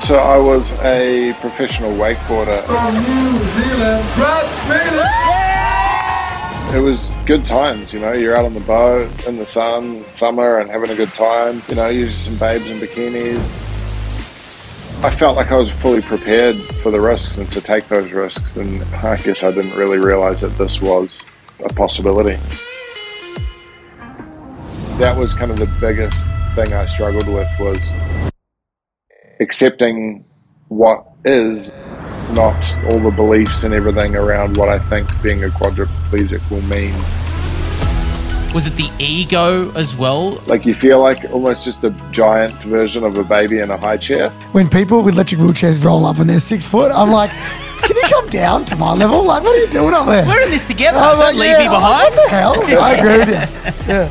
So I was a professional wakeboarder. From New Zealand, Smeele. It was good times, you know, you're out on the boat in the sun, summer, and having a good time, you know, usually some babes in bikinis. I felt like I was fully prepared for the risks and to take those risks, and I guess I didn't really realize that this was a possibility. That was kind of the biggest thing I struggled with, was accepting what is, not all the beliefs and everything around what I think being a quadriplegic will mean. Was it the ego as well? Like you feel like almost just a giant version of a baby in a high chair. When people with electric wheelchairs roll up and they're 6 foot, I'm like, can you come down to my level? Like, what are you doing up there? We're in this together. I'm like, Don't leave me behind. What the hell? I agree with you. Yeah.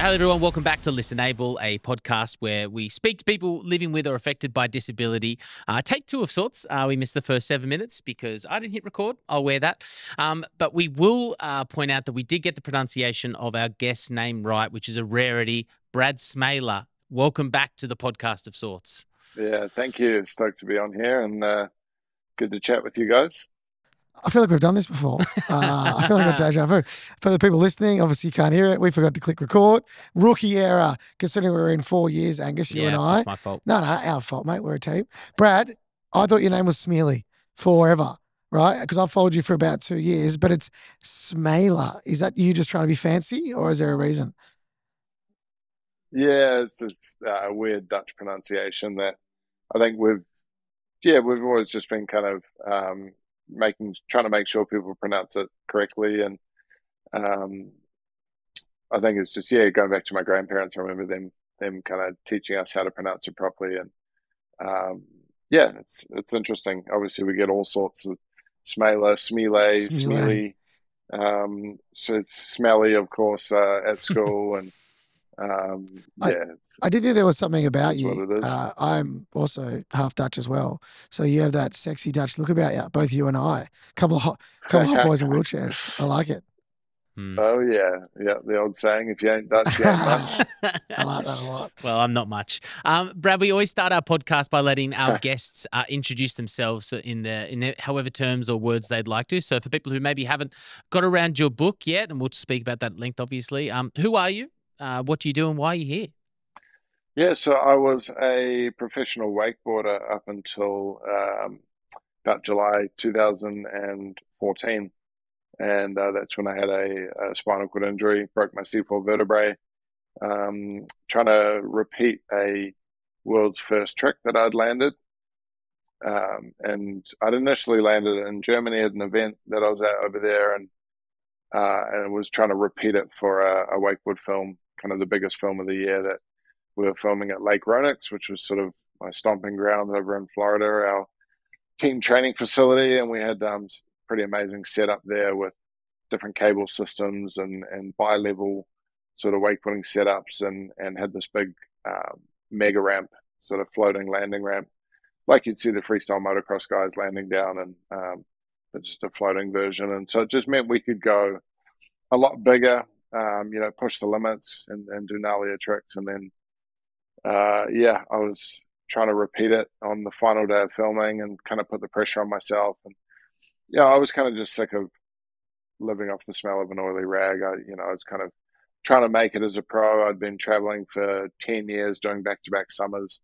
Hello everyone, welcome back to Listen Able, a podcast where we speak to people living with or affected by disability. Take two of sorts. We missed the first 7 minutes because I didn't hit record. I'll wear that. But we will point out that we did get the pronunciation of our guest's name right, which is a rarity. Brad Smeele, welcome back to the podcast of sorts. Yeah, thank you. Stoked to be on here and good to chat with you guys. I feel like we've done this before. I feel like a deja vu. For the people listening, obviously you can't hear it. We forgot to click record. Rookie error, considering we were in 4 years, Angus, you and I. That's my fault. No, our fault, mate. We're a team. Brad, I thought your name was Smeele forever, right? Because I've followed you for about 2 years, but it's Smeele. Is that you just trying to be fancy, or is there a reason? Yeah, it's just a weird Dutch pronunciation that I think we've always just been kind of trying to make sure people pronounce it correctly. And I think it's just, going back to my grandparents, I remember them kind of teaching us how to pronounce it properly. And it's interesting. Obviously we get all sorts of Smeele, Smeele. So it's smelly, of course, at school. And I did hear there was something about you. What it is. I'm also half Dutch as well, so you have that sexy Dutch look about you. Both you and I, couple of hot boys in wheelchairs. I like it. Oh yeah, the old saying: if you ain't Dutch, you ain't much. I like that a lot. Well, I'm not much. Brad, we always start our podcast by letting our guests introduce themselves in however terms or words they'd like to. So for people who maybe haven't got around your book yet, and we'll speak about that at length, obviously. Who are you? What do you do and why are you here? Yeah, so I was a professional wakeboarder up until about July 2014. And that's when I had a spinal cord injury, broke my C4 vertebrae, trying to repeat a world's first trick that I'd landed. And I'd initially landed in Germany at an event that I was at over there, and was trying to repeat it for a wakeboard film, kind of the biggest film of the year that we were filming at Lake Ronix, which was sort of my stomping ground over in Florida, our team training facility. And we had pretty amazing setup there with different cable systems and bi-level sort of wakeboarding setups, and had this big mega ramp, sort of floating landing ramp, like you'd see the freestyle motocross guys landing down, and but just a floating version. And so it just meant we could go a lot bigger, push the limits and do gnarlier tricks. And then, I was trying to repeat it on the final day of filming and kind of put the pressure on myself. And, I was kind of just sick of living off the smell of an oily rag. I was kind of trying to make it as a pro. I'd been traveling for 10 years, doing back-to-back summers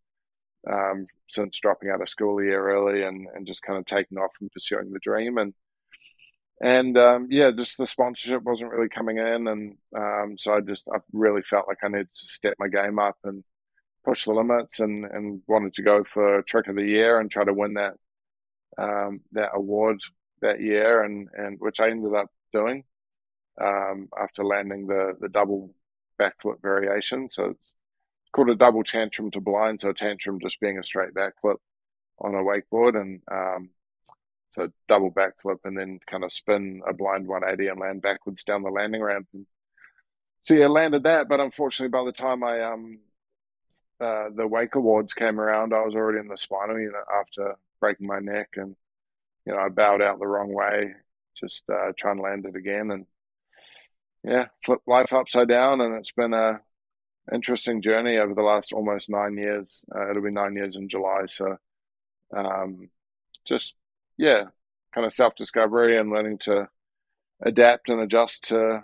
since dropping out of school a year early, and just kind of taking off and pursuing the dream. Just the sponsorship wasn't really coming in, and so I really felt like I needed to step my game up and push the limits, and wanted to go for Trick of the Year and try to win that award that year, and which I ended up doing after landing the double backflip variation. So it's called a double tantrum to blind. So a tantrum just being a straight backflip on a wakeboard, and so double backflip and then kind of spin a blind 180 and land backwards down the landing ramp. And so landed that, but unfortunately by the time the Wake Awards came around, I was already in the spinal unit after breaking my neck, and I bowed out the wrong way, just trying to land it again, and flipped life upside down. And it's been a interesting journey over the last almost 9 years. It'll be 9 years in July, so Um, just yeah, kind of self-discovery and learning to adapt and adjust to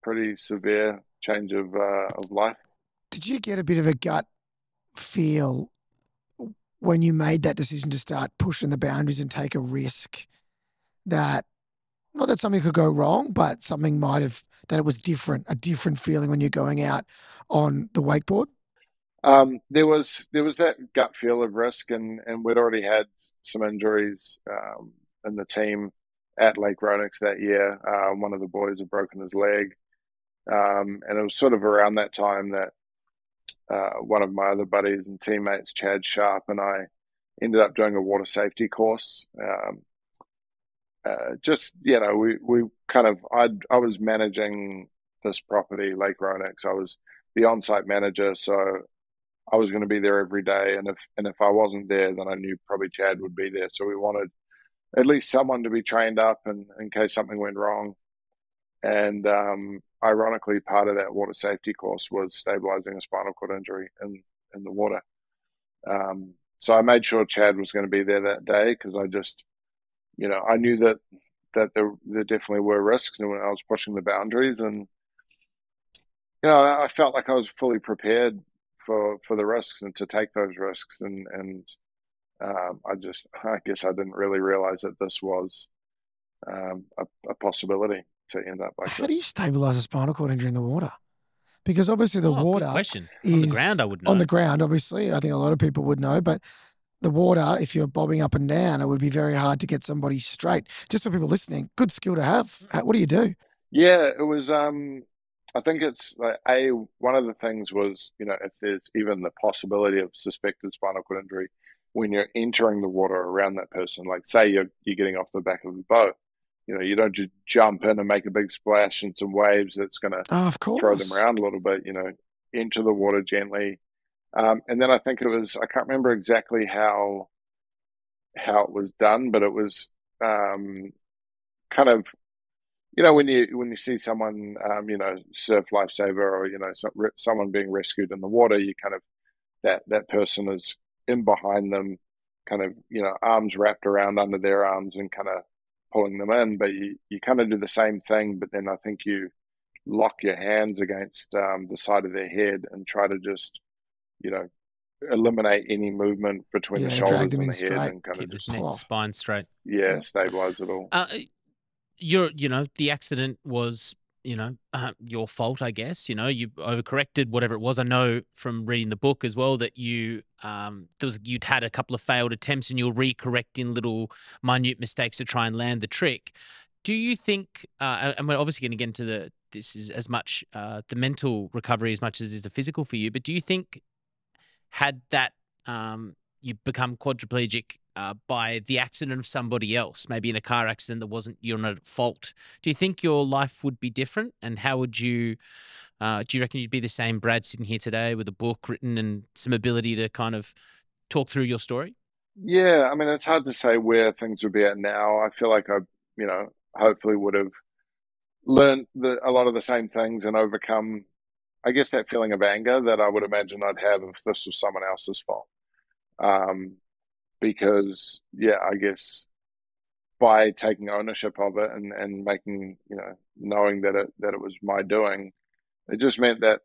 pretty severe change of life. Did you get a bit of a gut feel when you made that decision to start pushing the boundaries and take a risk that not that something could go wrong, but something might have that it was different, a different feeling when you're going out on the wakeboard? There was that gut feel of risk, and we'd already had some injuries in the team at Lake Roanoke that year. One of the boys had broken his leg, and it was sort of around that time that one of my other buddies and teammates, Chad Sharp, and I ended up doing a water safety course. Just we kind of I was managing this property, Lake Roanoke. So I was the on-site manager, so I was going to be there every day, and if I wasn't there, then I knew probably Chad would be there. So we wanted at least someone to be trained up in case something went wrong. And ironically, part of that water safety course was stabilizing a spinal cord injury in the water. So I made sure Chad was going to be there that day because I just, I knew that there definitely were risks and when I was pushing the boundaries, and I felt like I was fully prepared for the risks and to take those risks, and I guess I didn't really realize that this was a possibility to end up like How do you this. stabilize a spinal cord injury in the water? Because obviously the Oh, good water question. On the is ground, I would on the know. ground, obviously. I think a lot of people would know, but the water, if you're bobbing up and down, it would be very hard to get somebody straight. Just for people listening, good skill to have. What do you do? Yeah, it was. I think it's like one of the things was if there's even the possibility of suspected spinal cord injury when you're entering the water around that person, like say you're getting off the back of the boat, you don't just jump in and make a big splash and some waves that's going to Oh, of throw them course. around a little bit. Enter the water gently, and then I think it was I can't remember exactly how it was done, but it was kind of when you see someone surf lifesaver or someone being rescued in the water, you kind of that person is in behind them, kind of arms wrapped around under their arms and kind of pulling them in, but you kind of do the same thing, but then I think you lock your hands against the side of their head and try to just you know eliminate any movement between the Yeah, drag shoulders them and in the head straight. and kind of Keep the just neck, Oh, spine straight. yeah yeah. stabilize it all. Uh, the accident was, your fault, I guess. You overcorrected whatever it was. I know from reading the book as well that you'd had a couple of failed attempts and you're recorrecting little minute mistakes to try and land the trick. Do you think, and we're obviously going to get into this is as much the mental recovery as much as is the physical for you, but do you think had that you become quadriplegic by the accident of somebody else, maybe in a car accident that wasn't you're not at fault, do you think your life would be different? And how would you do you reckon you'd be the same Brad sitting here today with a book written and some ability to kind of talk through your story? Yeah, I mean, it's hard to say where things would be at now. I feel like I, hopefully would have learned a lot of the same things and overcome, I guess, that feeling of anger that I would imagine I'd have if this was someone else's fault. Um, because, yeah, I guess by taking ownership of it and making, knowing that it was my doing, it just meant that,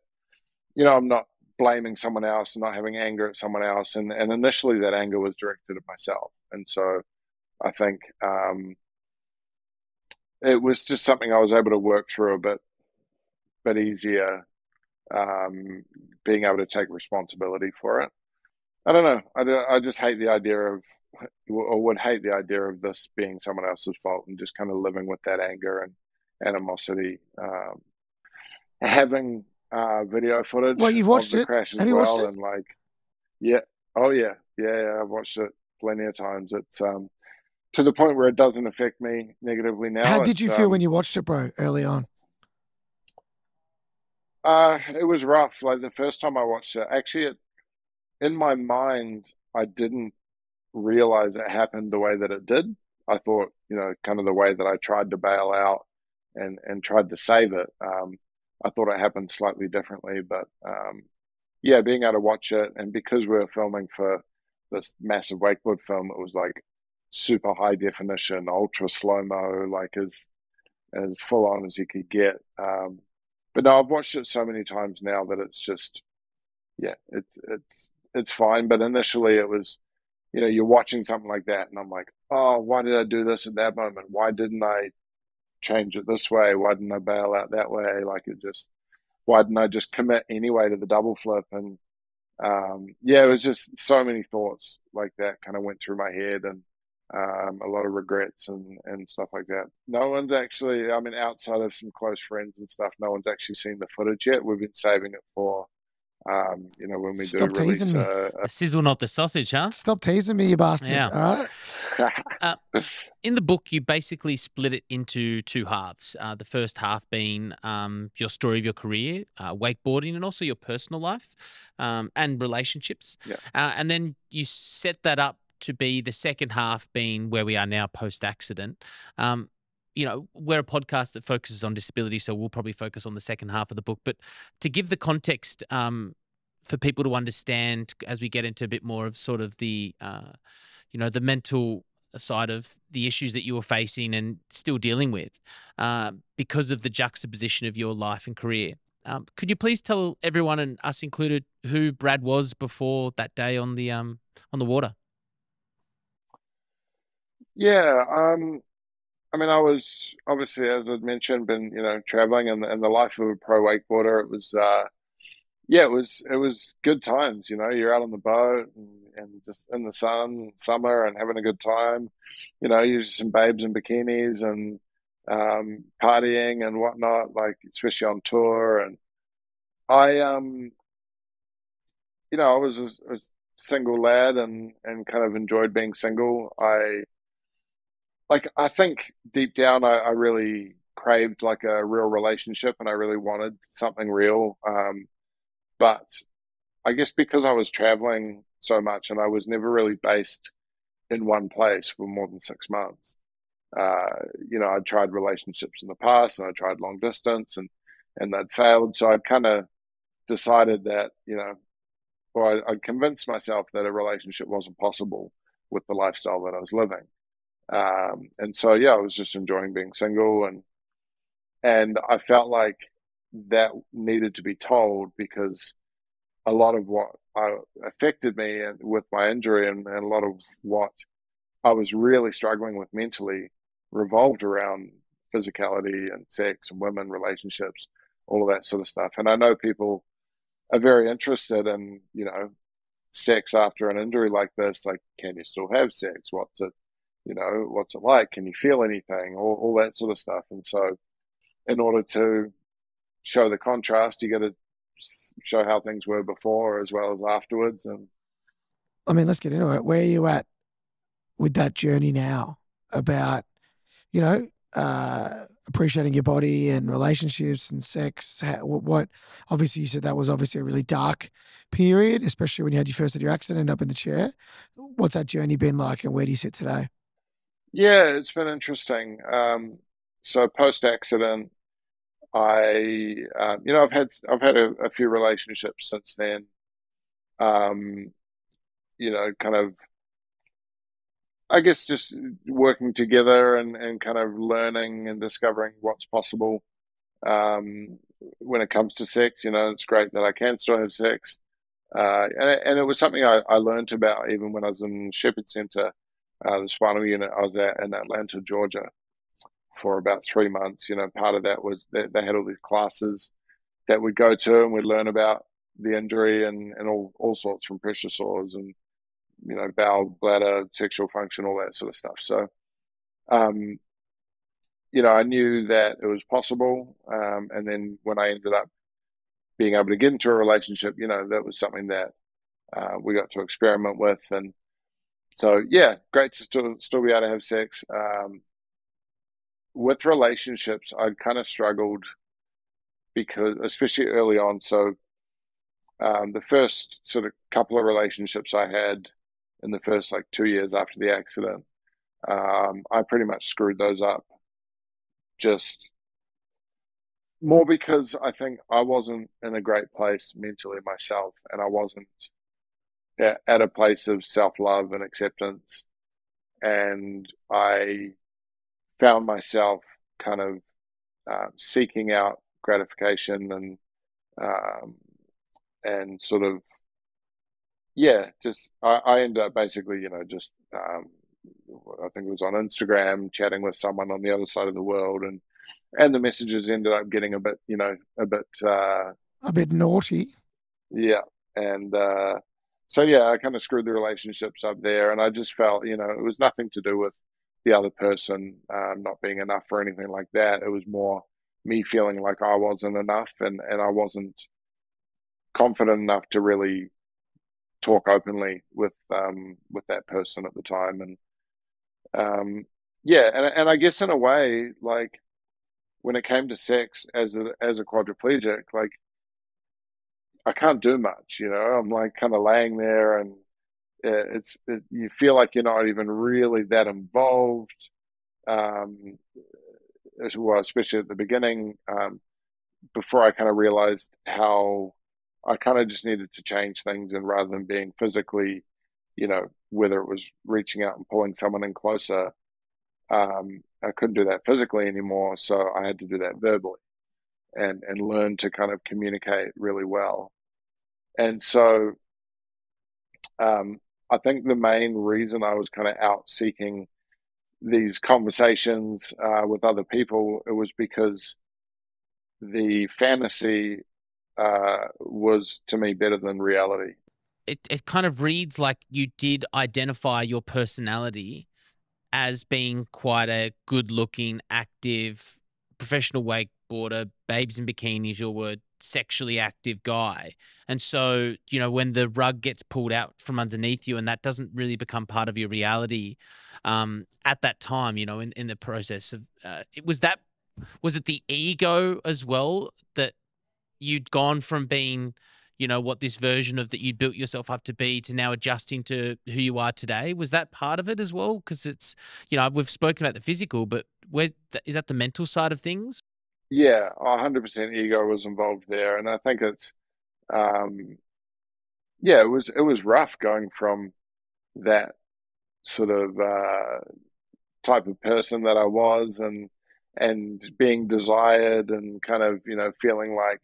I'm not blaming someone else and not having anger at someone else. And initially that anger was directed at myself. And so I think it was just something I was able to work through a bit easier, being able to take responsibility for it. I don't know. I just hate the idea of, or would hate the idea of this being someone else's fault and just kind of living with that anger and animosity. Having video Well, footage you've of watched the it. crash as Have you watched well, it? and like, yeah, oh yeah, yeah, I've watched it plenty of times. It's to the point where it doesn't affect me negatively How now. did It's you feel when you watched it, bro, early on? it was rough. Like the first time I watched it, actually, in my mind, I didn't realize it happened the way that it did. I thought, kind of the way that I tried to bail out and tried to save it. I thought it happened slightly differently, but yeah, being able to watch it, and because we were filming for this massive wakeboard film. It was like super high definition, ultra slow mo, like as full on as you could get. But no, I've watched it so many times now that it's just, yeah, it's fine. But initially, it was, you're watching something like that, and I'm like, oh, why did I do this at that moment? Why didn't I change it this way? Why didn't I bail out that way? Like why didn't I just commit anyway to the double flip? And yeah, it was just so many thoughts like that kind of went through my head, and a lot of regrets and stuff like that. No one's actually, I mean, outside of some close friends and stuff, no one's actually seen the footage yet. We've been saving it for, when we do Stop teasing release me. The sizzle, not the sausage, huh? Stop teasing me, you bastard. Yeah. All right. Uh, in the book, you basically split it into two halves. The first half being your story of your career, wakeboarding, and also your personal life and relationships. Yeah. And then you set that up to be the second half being where we are now post-accident. We're a podcast that focuses on disability, so we'll probably focus on the second half of the book. But to give the context for people to understand as we get into a bit more of sort of the mental side of the issues that you were facing and still dealing with because of the juxtaposition of your life and career. Could you please tell everyone, and us included, who Brad was before that day on the water? Yeah, I mean, I was obviously, as I mentioned, been traveling and the life of a pro wakeboarder. It was yeah, it was good times. You're out on the boat and just in the sun, summer, and having a good time. Usually some babes in bikinis and partying and whatnot, like especially on tour. And I I was a single lad and kind of enjoyed being single. I think deep down, I really craved like a real relationship, and I really wanted something real. But I guess because I was traveling so much and I was never really based in one place for more than 6 months. I'd tried relationships in the past, and I tried long distance, and that failed. So I'd kind of decided that, or I'd convinced myself that a relationship wasn't possible with the lifestyle that I was living. And so, yeah, I was just enjoying being single, and I felt like that needed to be told because a lot of what affected me and with my injury, and a lot of what I was really struggling with mentally revolved around physicality and sex and women relationships, all of that sort of stuff. And I know people are very interested in, sex after an injury like this. Like, can you still have sex? What's it like? Can you feel anything? All that sort of stuff. And so, in order to show the contrast, you got to show how things were before as well as afterwards. And I mean, let's get into it. Where are you at with that journey now about, appreciating your body and relationships and sex? What obviously you said that was obviously a really dark period, especially when you had your accident up in the chair. What's that journey been like, and where do you sit today? yeah, it's been interesting. So post accident, I've had a few relationships since then. Um, kind of, I guess, just working together and kind of learning and discovering what's possible. When it comes to sex, it's great that I can still have sex. And it was something I learned about even when I was in Shepherd Center, the spinal unit I was at in Atlanta, Georgia, for about 3 months. Part of that was that they had all these classes that we'd go to, and we'd learn about the injury and all sorts, from pressure sores and bowel, bladder, sexual function, all that sort of stuff. So um, I knew that it was possible. And then when I ended up being able to get into a relationship, that was something that we got to experiment with. And so, yeah, great to still be able to have sex. With relationships, I kind of struggled because, especially early on. So the first sort of couple of relationships I had in the first like 2 years after the accident, I pretty much screwed those up. Just more because I think I wasn't in a great place mentally myself, and I wasn't at a place of self-love and acceptance. And I found myself kind of seeking out gratification um, and sort of, yeah, just I ended up basically, just I think it was on Instagram chatting with someone on the other side of the world, and the messages ended up getting a bit, A bit naughty. yeah, and so yeah, I kind of screwed the relationships up there, and I just felt, it was nothing to do with the other person not being enough or anything like that. It was more me feeling like I wasn't enough, and I wasn't confident enough to really talk openly with that person at the time, and yeah, and I guess in a way, like when it came to sex as a quadriplegic, like I can't do much, I'm like kind of laying there, and you feel like you're not even really that involved, um, well, especially at the beginning, before I kind of realized how I kind of just needed to change things, and rather than being physically, whether it was reaching out and pulling someone in closer, I couldn't do that physically anymore, so I had to do that verbally and learn to kind of communicate really well. And so I think the main reason I was kind of out seeking these conversations with other people, it was because the fantasy was to me better than reality. It kind of reads like you did identify your personality as being quite a good-looking, active, professional wakeboarder, babes in bikinis, your word, sexually active guy. And so, when the rug gets pulled out from underneath you and that doesn't really become part of your reality, at that time, in the process of, was it the ego as well that you'd gone from being, what this version of that you built yourself up to be to now adjusting to who you are today? Was that part of it as well? Because it's, we've spoken about the physical, but is that the mental side of things? Yeah, 100% ego was involved there, and I think it's um, yeah, it was rough going from that sort of type of person that I was, and being desired, and kind of feeling like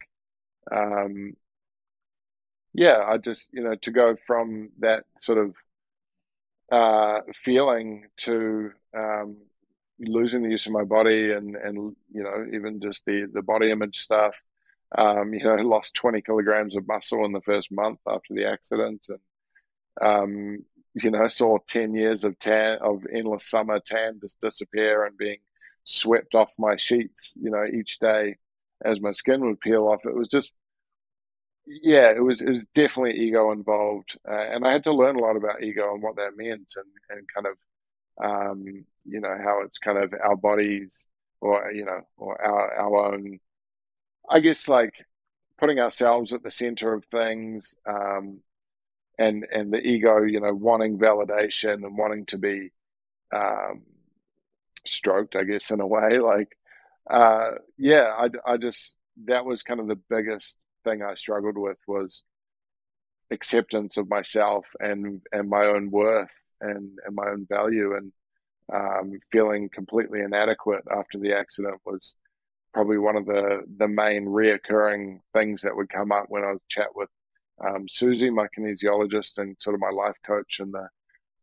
um, yeah, I just to go from that sort of feeling to losing the use of my body, and even just the body image stuff. Lost 20 kilograms of muscle in the first month after the accident, and saw 10 years of endless summer tan just disappear, and being swept off my sheets, each day as my skin would peel off. It was just, yeah, it was definitely ego involved, and I had to learn a lot about ego and what that meant, and kind of how it's kind of our bodies, or our own, I guess, like putting ourselves at the center of things, and the ego, wanting validation and wanting to be um, stroked, I guess, in a way. Like, yeah, I just, that was kind of the biggest thing I struggled with, was acceptance of myself, and my own worth, and my own value, and feeling completely inadequate after the accident was probably one of the main reoccurring things that would come up when I would chat with Susie, my kinesiologist, and sort of my life coach, and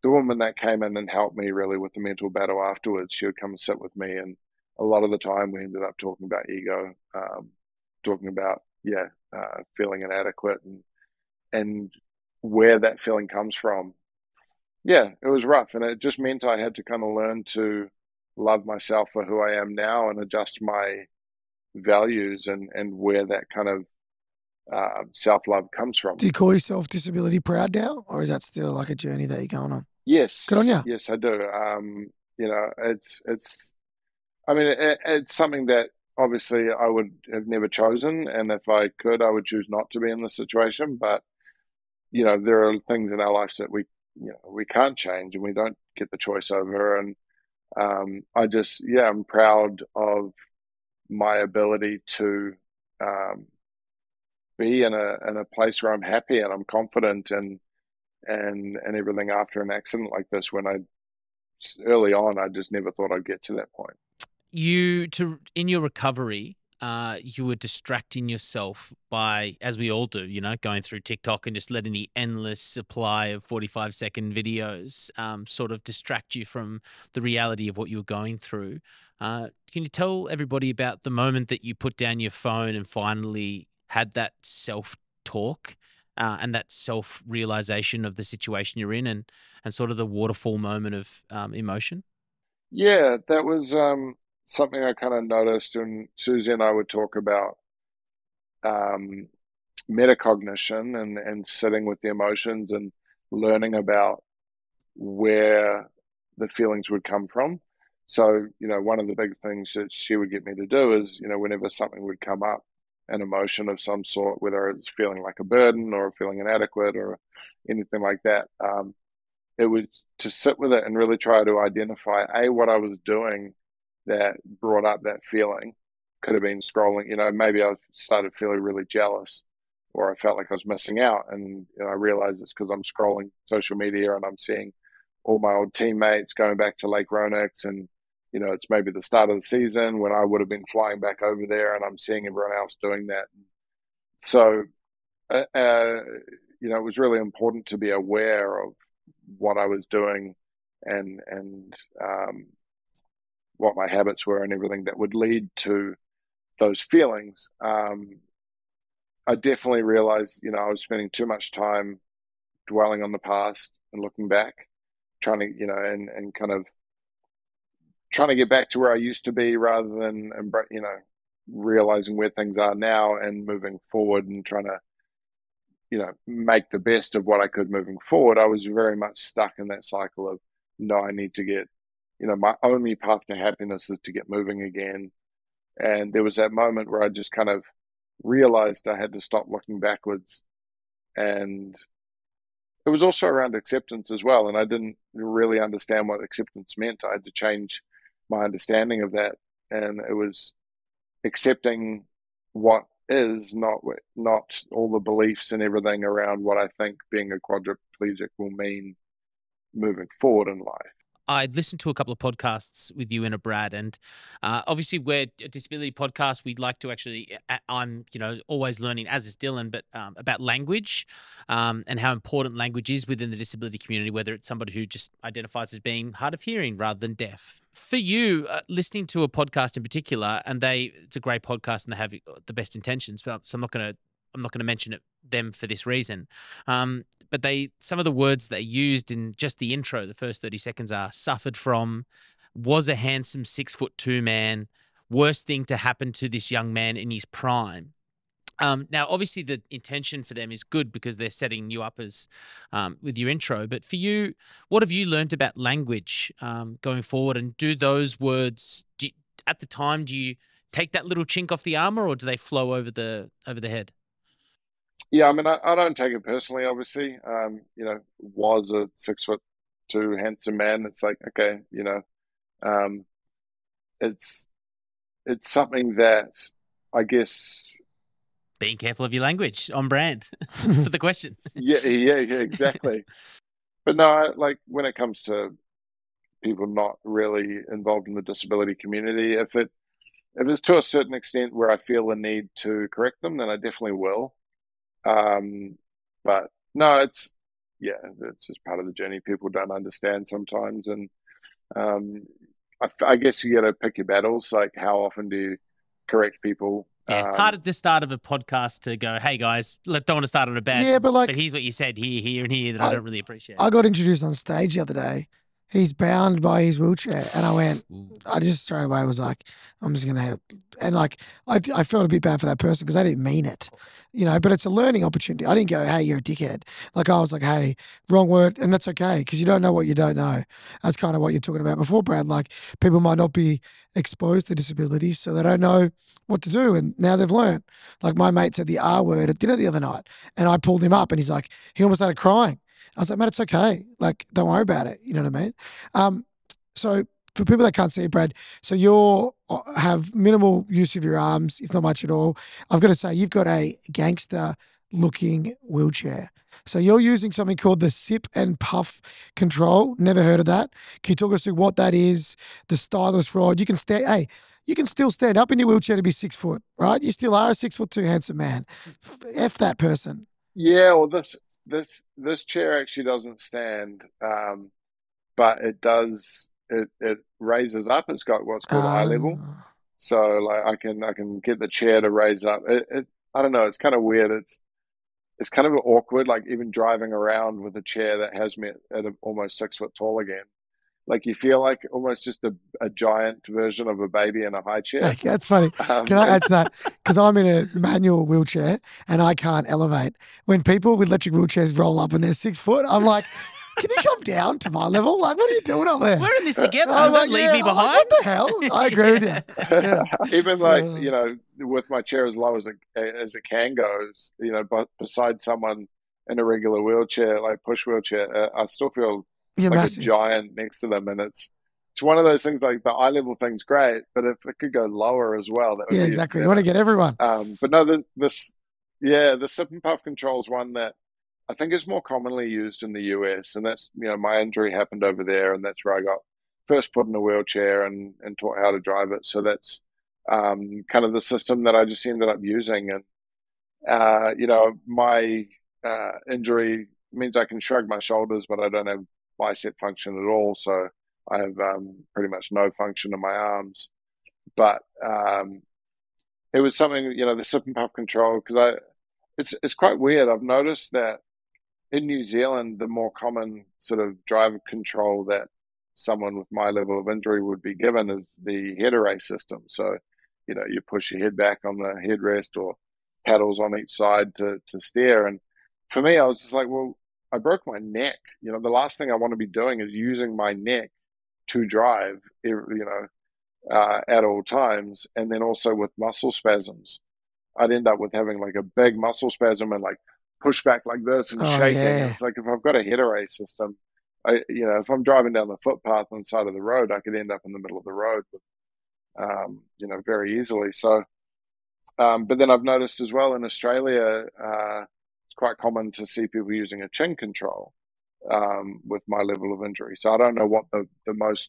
the woman that came in and helped me really with the mental battle afterwards. She would come and sit with me, and a lot of the time we ended up talking about ego, talking about, yeah, feeling inadequate, and where that feeling comes from. Yeah, it was rough, and it just meant I had to kind of learn to love myself for who I am now, and adjust my values, and where that kind of self love comes Do from. you call yourself disability proud now, or is that still like a journey that you're going on? Good on Yes, you. yes, I do. It's. I mean, it's something that obviously I would have never chosen, and if I could, I would choose not to be in this situation. But there are things in our lives that we can't change, and we don't get the choice over. And I just, yeah, I'm proud of my ability to um, be in a place where I'm happy and I'm confident, and everything after an accident like this, when early on, I just never thought I'd get to that point. In your recovery, you were distracting yourself by, as we all do, going through TikTok and just letting the endless supply of 45-second videos sort of distract you from the reality of what you were going through. Can you tell everybody about the moment that you put down your phone and finally had that self-talk and that self-realization of the situation you're in, and sort of the waterfall moment of emotion? Yeah, that was something I kind of noticed, and Susie and I would talk about um, metacognition and sitting with the emotions and learning about where the feelings would come from. So, one of the big things that she would get me to do is, whenever something would come up, an emotion of some sort, whether it's feeling like a burden or feeling inadequate or anything like that, it was to sit with it and really try to identify what I was doing that brought up that feeling. Could have been scrolling, maybe I started feeling really jealous, or I felt like I was missing out. And I realized it's because I'm scrolling social media and I'm seeing all my old teammates going back to Lake Ronix, and it's maybe the start of the season when I would have been flying back over there, and I'm seeing everyone else doing that. So, it was really important to be aware of what I was doing, and what my habits were and everything that would lead to those feelings. I definitely realized, I was spending too much time dwelling on the past and looking back, trying to, and kind of trying to get back to where I used to be rather than, realizing where things are now and moving forward and trying to, make the best of what I could moving forward. I was very much stuck in that cycle of, no, I need to get, my only path to happiness is to get moving again. And there was that moment where I just kind of realized I had to stop looking backwards. And it was also around acceptance as well. And I didn't really understand what acceptance meant. I had to change my understanding of that. And it was accepting what is, not all the beliefs and everything around what I think being a quadriplegic will mean moving forward in life. I listened to a couple of podcasts with you and a Brad, and obviously we're a disability podcast. We'd like to actually, I'm, always learning, as is Dylan, but about language and how important language is within the disability community, whether it's somebody who just identifies as being hard of hearing rather than deaf. For you, listening to a podcast in particular, and it's a great podcast and they have the best intentions, so I'm not going to mention them for this reason. But some of the words they used in just the intro, the first 30 seconds, are suffered from, was a handsome 6'2" man, worst thing to happen to this young man in his prime. Now, obviously, the intention for them is good because they're setting you up as with your intro. But for you, what have you learned about language going forward? And do those words, at the time, do you take that little chink off the armor, or do they flow over the head? Yeah, I mean, I don't take it personally, obviously. Was a 6'2" handsome man. It's like, okay, um, it's something that I guess. Being careful of your language, on brand for the question. Yeah, exactly. But no, like when it comes to people not really involved in the disability community, if it's to a certain extent where I feel the need to correct them, then I definitely will. But no, it's just part of the journey. People don't understand sometimes, and I guess you got to pick your battles. Like, how often do you correct people? Yeah, hard at the start of a podcast to go, hey guys, don't want to start on a bad. Yeah, but here's what you said here, and here that I don't really appreciate. I got introduced on stage the other day. He's bound by his wheelchair, and I just straight away was like, I'm just gonna help. And like, I felt a bit bad for that person because I didn't mean it, but it's a learning opportunity. I didn't go, hey, you're a dickhead. Like, I was like, hey, wrong word, and that's okay because you don't know what you don't know. That's kind of what you're talking about before, Brad. Like, people might not be exposed to disabilities, so they don't know what to do, and now they've learned. Like, my mate said the R word at dinner the other night, and I pulled him up, and he's like, he almost started crying. I was like, man, it's okay. Like, don't worry about it. You know what I mean? So for people that can't see it, Brad, so you have minimal use of your arms, if not much at all. I've got to say, you've got a gangster-looking wheelchair. So you're using something called the sip and puff control. Never heard of that. Can you talk us through what that is? The STYLUS rod. You can stand. Hey, you can still stand up in your wheelchair to be 6 foot, right? You still are a 6'2" handsome man. F that person. Yeah, well, this chair actually doesn't stand, but it does. It raises up. It's got what's called eye level. So like I can get the chair to raise up. I don't know. It's kind of weird. It's kind of awkward. Like even driving around with a chair that has me at almost 6 foot tall again. Like you feel like almost just a giant version of a baby in a high chair. Hey, that's funny. Can I add to that? Because I'm in a manual wheelchair and I can't elevate. When people with electric wheelchairs roll up and they're 6 foot, I'm like, can you come down to my level? Like, what are you doing up there? We're in this together. I'm Don't leave me behind. Like, what the hell? I agree with you. Yeah. Even like, with my chair as low as it can go, but beside someone in a regular wheelchair, like push wheelchair, I still feel You're like massive. a giant next to them. And it's one of those things, like the eye level thing's great, but if it could go lower as well, that would Yeah, be exactly. better. You want to get everyone. But no, the sip and puff control is one that I think is more commonly used in the US, and that's, my injury happened over there, and that's where I got first put in a wheelchair and taught how to drive it. So that's kind of the system that I just ended up using. And my injury means I can shrug my shoulders, but I don't have bicep function at all. So I have pretty much no function in my arms. But it was something, the sip and puff control, because it's quite weird. I've noticed that in New Zealand, the more common sort of driver control that someone with my level of injury would be given is the head array system. So, you push your head back on the headrest or paddles on each side to steer. And for me, I was just like, well, I broke my neck. The last thing I want to be doing is using my neck to drive, at all times. And then also with muscle spasms, I'd end up with having like a big muscle spasm and like push back like this and shaking. Yeah. And it's like if I've got a head array system, if I'm driving down the footpath on the side of the road, I could end up in the middle of the road with, very easily. So, but then I've noticed as well in Australia, it's quite common to see people using a chin control with my level of injury. So I don't know what the most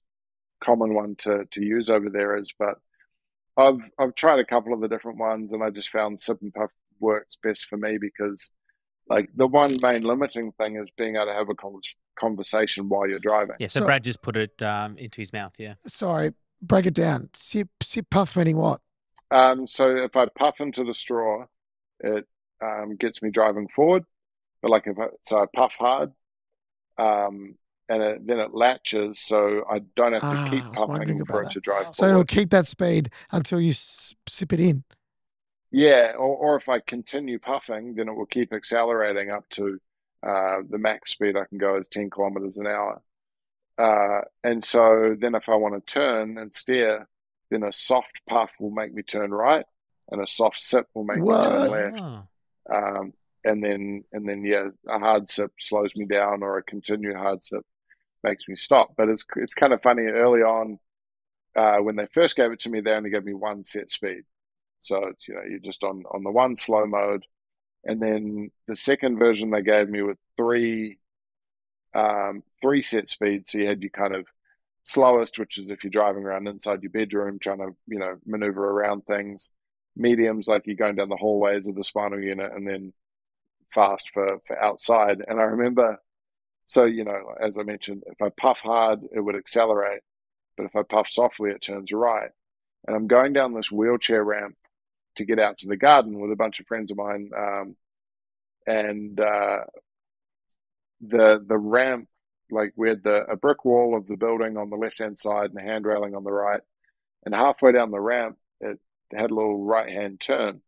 common one to use over there is, but I've tried a couple of the different ones, and I just found sip and puff works best for me because, like, the one main limiting thing is being able to have a conversation while you're driving. Yeah, so Brad just put it into his mouth, yeah. Sorry, break it down. Sip, puff meaning what? So if I puff into the straw, it gets me driving forward. But like I puff hard, and then it latches, so I don't have to keep puffing for it to drive forward. So it'll keep that speed until you sip it in. Yeah, or if I continue puffing, then it will keep accelerating up to the max speed I can go is 10 kilometers an hour. And so then if I want to turn and steer, then a soft puff will make me turn right, and a soft sip will make me turn left. Oh. And then a hard sip slows me down, or a continued hard sip makes me stop. But it's kind of funny. Early on, when they first gave it to me, they only gave me one set speed. So it's, you're just on the one slow mode. And then the second version they gave me with three set speeds. So you had your kind of slowest, which is if you're driving around inside your bedroom trying to maneuver around things. Mediums, like you're going down the hallways of the spinal unit, and then fast for outside. And I remember, so as I mentioned, if I puff hard it would accelerate, but if I puff softly it turns right. And I'm going down this wheelchair ramp to get out to the garden with a bunch of friends of mine, and the ramp, like we had a brick wall of the building on the left hand side and a hand railing on the right, and halfway down the ramp it had a little right hand turn.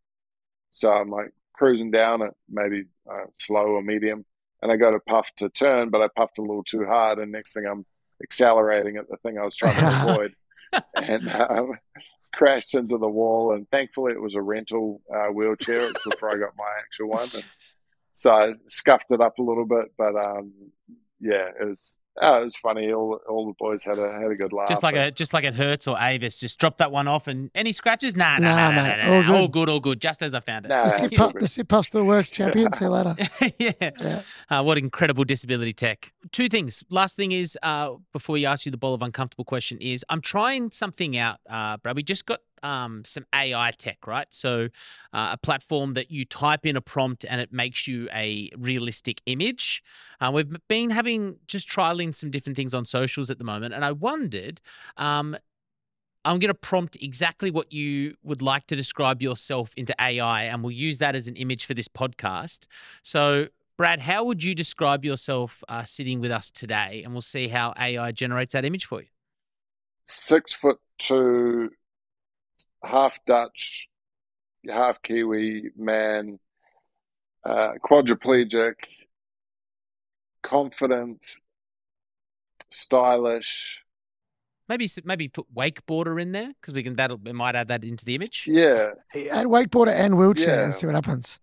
So I'm like cruising down at maybe slow or medium, and I go to puff to turn, but I puffed a little too hard, and next thing I'm accelerating at the thing I was trying to avoid, and crashed into the wall. And thankfully it was a rental wheelchair. It was before I got my actual one, and so I scuffed it up a little bit, but yeah, it was funny. All the boys had a good laugh. Just like it hurts or Avis, just drop that one off. And any scratches? Nah, mate. All good. Just as I found it. The sip puff still works, champion. See you later. Yeah. What incredible disability tech. Two things. Last thing is, before we ask you the bowl of uncomfortable question is, I'm trying something out, Brad. We just got some AI tech, right? So a platform that you type in a prompt and it makes you a realistic image. We've been just trialing some different things on socials at the moment. And I wondered, I'm going to prompt exactly what you would like to describe yourself into AI, and we'll use that as an image for this podcast. So, Brad, how would you describe yourself sitting with us today? And we'll see how AI generates that image for you. 6'2", half Dutch, half Kiwi man, quadriplegic, confident, stylish. Maybe put wakeboarder in there because we might add that into the image. Yeah. Add wakeboarder and wheelchair Yeah. and see what happens.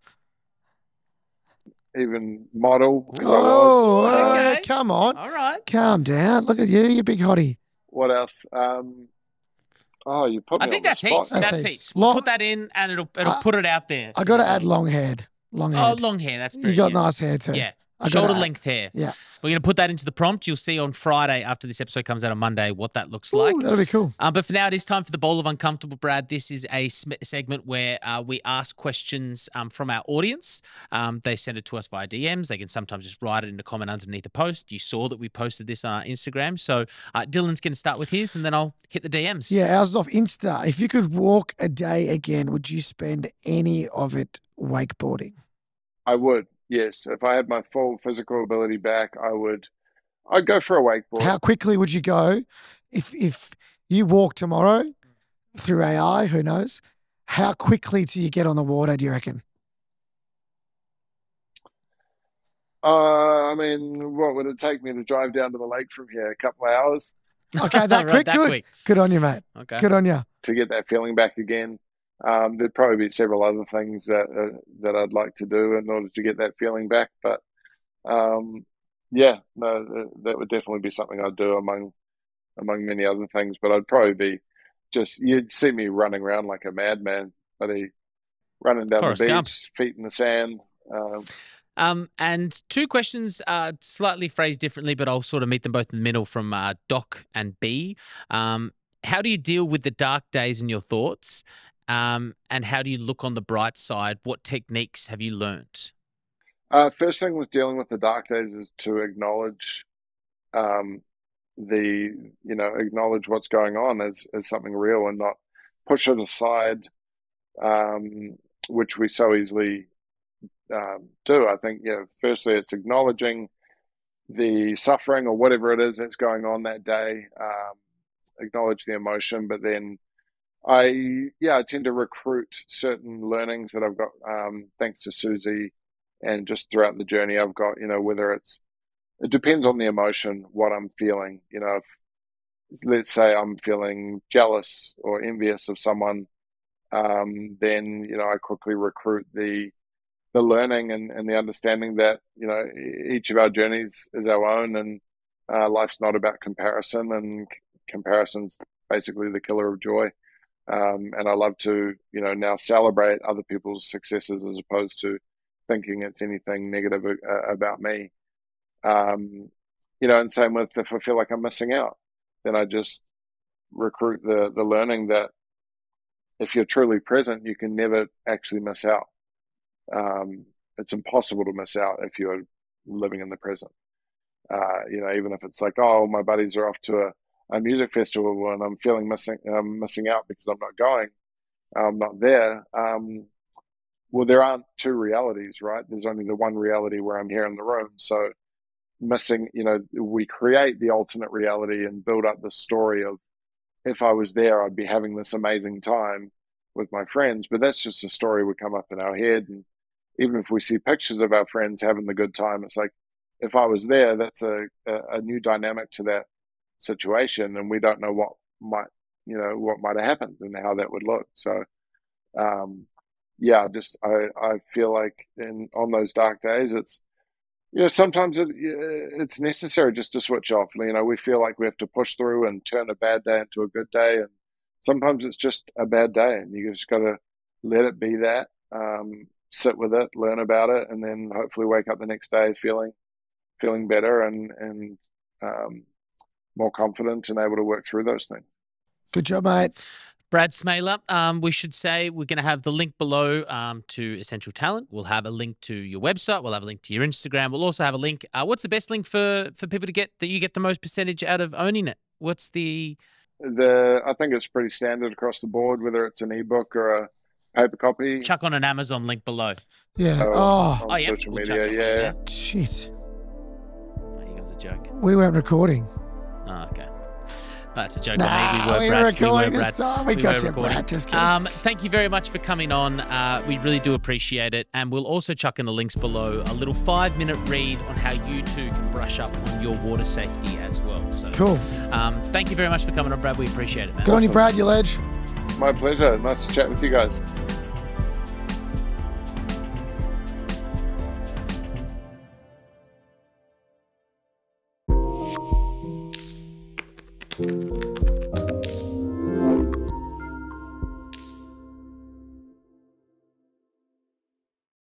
Even model, because I Oh, was. Okay. Come on. All right. Calm down. Look at you big hottie. What else? You put me I think on that's the spot. heaps. That's That's heaps. heaps. We'll put that in and it'll put it out there. I got to add long haired. Long Oh, haired. long hair. That's You pretty got good. nice hair too. Yeah. I gotta Shoulder add- length hair. Yeah. We're going to put that into the prompt. You'll see on Friday after this episode comes out on Monday what that looks Ooh, like. that'll be cool. But for now, it is time for the Bowl of Uncomfortable, Brad. This is a segment where we ask questions from our audience. They send it to us via DMs. They can sometimes just write it in a comment underneath a post. You saw that we posted this on our Instagram. So Dylan's going to start with his, and then I'll hit the DMs. Yeah, ours is off Insta. If you could walk a day again, would you spend any of it wakeboarding? I would, yes. If I had my full physical ability back, I'd go for a wakeboard. How quickly would you go if you walk tomorrow through AI? Who knows? How quickly do you get on the water? Do you reckon? I mean, what would it take me to drive down to the lake from here? A couple of hours Okay, that Right, quick. that Good. quick. Good on you, mate. Okay. Good on you. to get that feeling back again. There'd probably be several other things that I'd like to do in order to get that feeling back. But that would definitely be something I'd do among many other things. But I'd probably be you'd see me running around like a madman, buddy, running down Forrest the beach, Gump. feet in the sand. And two questions slightly phrased differently, but I'll sort of meet them both in the middle from Doc and B. How do you deal with the dark days in your thoughts? And how do you look on the bright side? What techniques have you learnt? First thing with dealing with the dark days is to acknowledge acknowledge what's going on as something real and not push it aside, which we so easily do. I think, firstly, it's acknowledging the suffering or whatever it is that's going on that day, acknowledge the emotion, but then I tend to recruit certain learnings that I've got, thanks to Susie, and just throughout the journey I've got, whether it depends on the emotion, what I'm feeling. If, let's say I'm feeling jealous or envious of someone, then, I quickly recruit the learning and the understanding that, each of our journeys is our own, and life's not about comparison, and comparison's basically the killer of joy. And I love to, now celebrate other people's successes as opposed to thinking it's anything negative about me. And same with if I feel like I'm missing out, then I just recruit the learning that if you're truly present, you can never actually miss out. It's impossible to miss out if you're living in the present. Even if it's like, oh, my buddies are off to a music festival and I'm feeling missing out because I'm not going, I'm not there. Well, there aren't two realities, right? There's only the one reality where I'm here in the room. So missing, we create the alternate reality and build up the story of, if I was there, I'd be having this amazing time with my friends. But that's just a story we come up in our head. And even if we see pictures of our friends having the good time, it's like, if I was there, that's a new dynamic to that situation, and we don't know what might have happened and how that would look. So I feel like on those dark days, it's sometimes it's necessary just to switch off. We feel like we have to push through and turn a bad day into a good day, and sometimes it's just a bad day and you just got to let it be that. sit with it, learn about it, and then hopefully wake up the next day feeling better and more confident and able to work through those things. Good job, mate. Brad Smeele, we should say we're going to have the link below to Essential Talent. We'll have a link to your website. We'll have a link to your Instagram. We'll also have a link. What's the best link for people to get that you get the most percentage out of owning it? What's the... I think it's pretty standard across the board, whether it's an ebook or a paper copy. Chuck on an Amazon link below. Yeah. On yeah. social We'll media, yeah. Shit. Oh, here comes a joke. We weren't recording. Oh, okay. That's a joke Nah, on me. We were, we Brad. were recording we were, this Brad. time. We got were you, recording. Brad. Just kidding. Thank you very much for coming on. We really do appreciate it. And we'll also chuck in the links below a little 5-minute read on how you too can brush up on your water safety as well. So Cool. Thank you very much for coming on, Brad. We appreciate it, man. Good on you, Brad, you ledge. My pleasure. Nice to chat with you guys. Thank you.